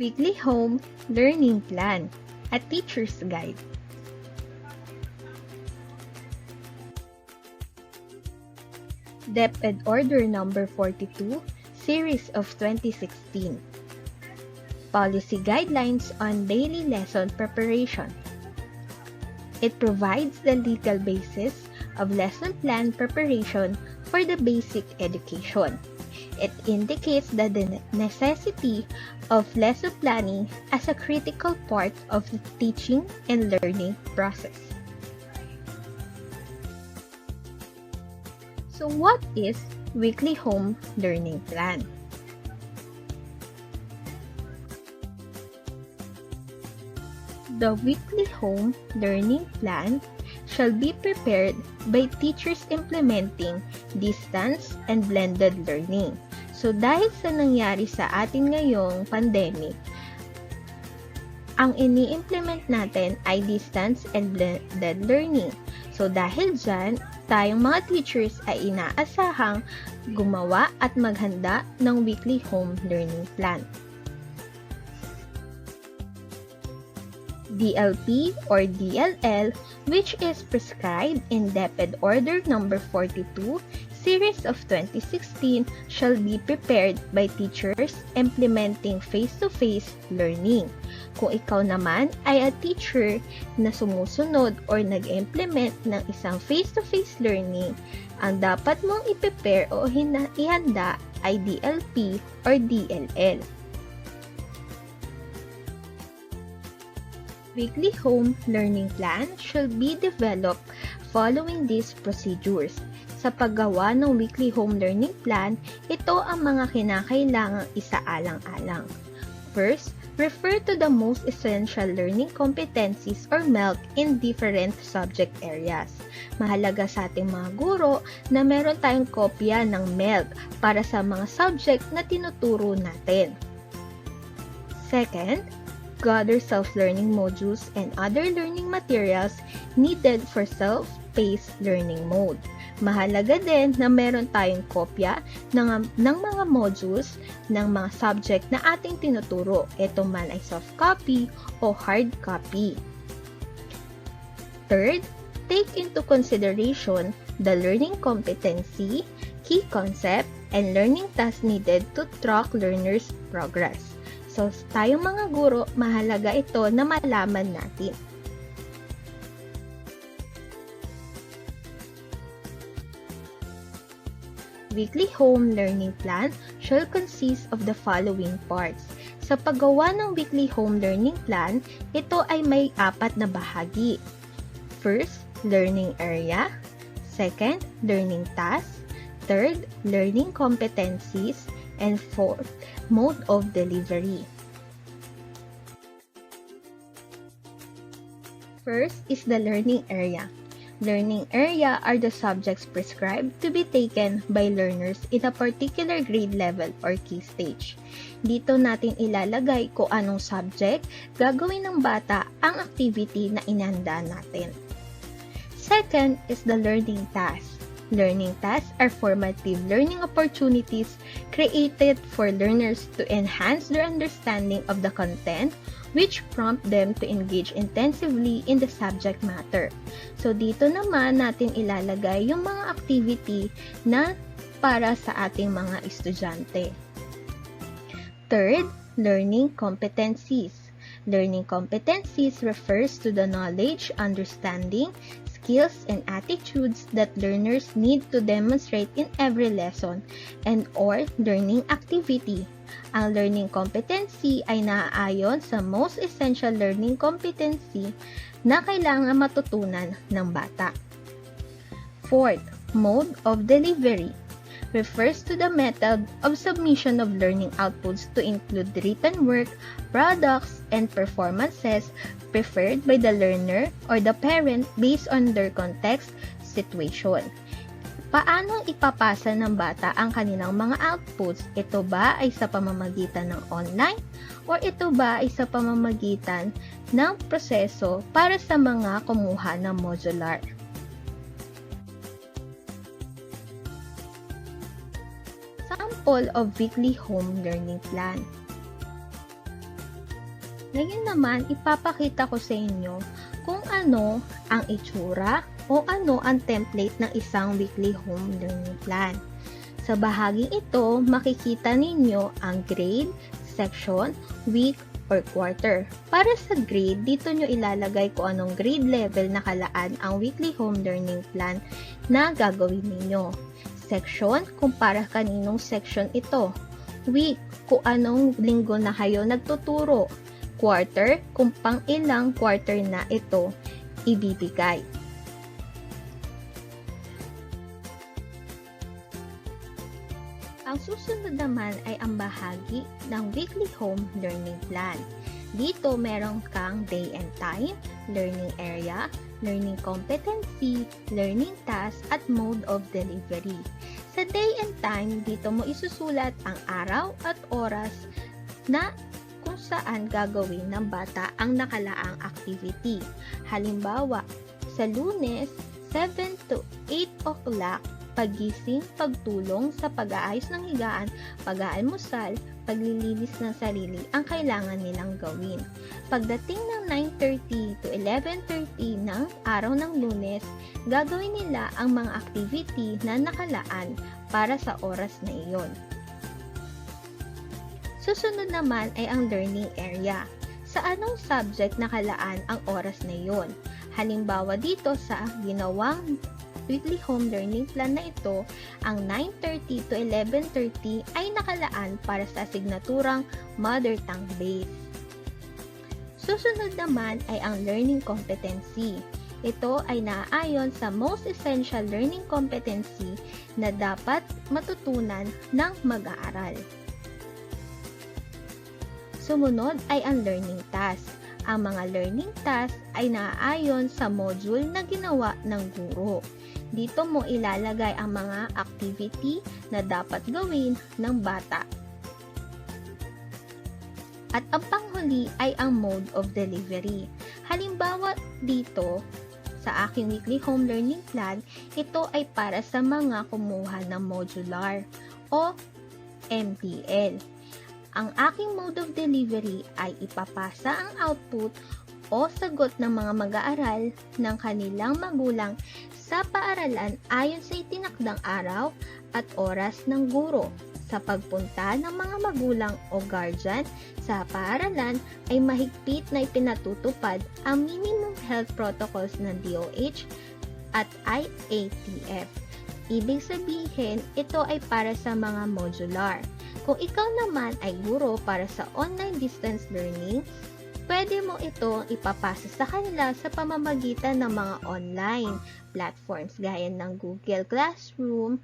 Weekly Home Learning Plan, a Teacher's Guide. DepEd Order Number 42, Series of 2016. Policy Guidelines on Daily Lesson Preparation. It provides the legal basis of lesson plan preparation for the basic education. It indicates the necessity of lesson planning as a critical part of the teaching and learning process. So what is Weekly Home Learning Plan? The Weekly Home Learning Plan shall be prepared by teachers implementing distance and blended learning. So dahil sa nangyari sa atin ngayong pandemic, ang ini-implement natin ay distance and blended learning. So dahil dyan, tayong mga teachers ay inaasahang gumawa at maghanda ng Weekly Home Learning Plan. DLP or DLL, which is prescribed in DepEd Order Number 42, Series of 2016, shall be prepared by teachers implementing face-to-face learning. Kung ikaw naman ay a teacher na sumusunod or nag-implement ng isang face-to-face learning, ang dapat mong i-prepare o ihanda ay DLP or DLL. Weekly Home Learning Plan should be developed following these procedures. Sa paggawa ng Weekly Home Learning Plan, ito ang mga kinakailangang isaalang-alang. First, refer to the most essential learning competencies or MELC in different subject areas. Mahalaga sa ating mga guro na meron tayong kopya ng MELC para sa mga subject na tinuturo natin. Second, gather self-learning modules and other learning materials needed for self-paced learning mode. Mahalaga din na meron tayong kopya ng mga modules ng mga subject na ating tinuturo. Ito man ay soft copy o hard copy. Third, take into consideration the learning competency, key concept, and learning tasks needed to track learners' progress. So, tayong mga guro, mahalaga ito na malaman natin. Weekly Home Learning Plan shall consist of the following parts. Sa paggawa ng Weekly Home Learning Plan, ito ay may 4 na bahagi. First, learning area. Second, learning task. Third, learning competencies. And fourth, mode of delivery. First is the learning area. Learning area are the subjects prescribed to be taken by learners in a particular grade level or key stage. Dito natin ilalagay kung anong subject gagawin ng bata ang activity na inihanda natin. Second is the learning task. Learning tasks are formative learning opportunities created for learners to enhance their understanding of the content, which prompt them to engage intensively in the subject matter. So, dito naman natin ilalagay yung mga activity na para sa ating mga estudyante. Third, learning competencies. Learning competencies refers to the knowledge, understanding, skills, and attitudes that learners need to demonstrate in every lesson and or learning activity. Ang learning competency ay naaayon sa most essential learning competency na kailangan matutunan ng bata. Fourth, mode of delivery refers to the method of submission of learning outputs to include written work, products, and performances preferred by the learner or the parent based on their context, situation. Paano ipapasa ng bata ang kanilang mga outputs? Ito ba ay sa pamamagitan ng online o ito ba ay sa pamamagitan ng proseso para sa mga kumuha ng modular? Sample of weekly home learning plan. Ngayon naman, ipapakita ko sa inyo kung ano ang itsura o ano ang template ng isang weekly home learning plan. Sa bahaging ito, makikita ninyo ang grade, section, week, or quarter. Para sa grade, dito nyo ilalagay kung anong grade level nakalaan ang weekly home learning plan na gagawin ninyo. Section, kung para kaninong section ito. Week, kung anong linggo na kayo nagtuturo. Quarter, kung pang ilang quarter na ito ibibigay. Ang susunod naman ay ang bahagi ng weekly home learning plan. Dito meron kang day and time, learning area, learning competency, learning task, at mode of delivery. Sa day and time, dito mo isusulat ang araw at oras na kung saan gagawin ng bata ang nakalaang activity. Halimbawa, sa Lunes, 7 to 8 o'clock, pagising, pagtulong sa pag-aayos ng higaan, pag-aalmusal, paglilinis ng sarili ang kailangan nilang gawin. Pagdating ng 9:30 to 11:30 ng araw ng Lunes, gagawin nila ang mga activity na nakalaan para sa oras na iyon. Susunod naman ay ang learning area. Sa anong subject nakalaan ang oras na iyon? Halimbawa dito sa ginawang weekly home learning plan na ito, ang 9:30 to 11:30 ay nakalaan para sa asignaturang Mother Tongue Base. Susunod naman ay ang learning competency. Ito ay naaayon sa most essential learning competency na dapat matutunan ng mag-aaral. Sumunod ay ang learning task. Ang mga learning task ay naaayon sa module na ginawa ng guro. Dito mo ilalagay ang mga activity na dapat gawin ng bata. At ang panghuli ay ang mode of delivery. Halimbawa dito, sa aking weekly home learning plan, ito ay para sa mga kumuha ng modular o MPL. Ang aking mode of delivery ay ipapasa ang output o sagot ng mga mag-aaral ng kanilang magulang sa paaralan ayon sa itinakdang araw at oras ng guro. Sa pagpunta ng mga magulang o guardian sa paaralan ay mahigpit na ipinatutupad ang minimum health protocols ng DOH at I.A.T.F. Ibig sabihin, ito ay para sa mga modular. Kung ikaw naman ay guro para sa online distance learning, pwede mo ito ipapasa sa kanila sa pamamagitan ng mga online platforms gaya ng Google Classroom,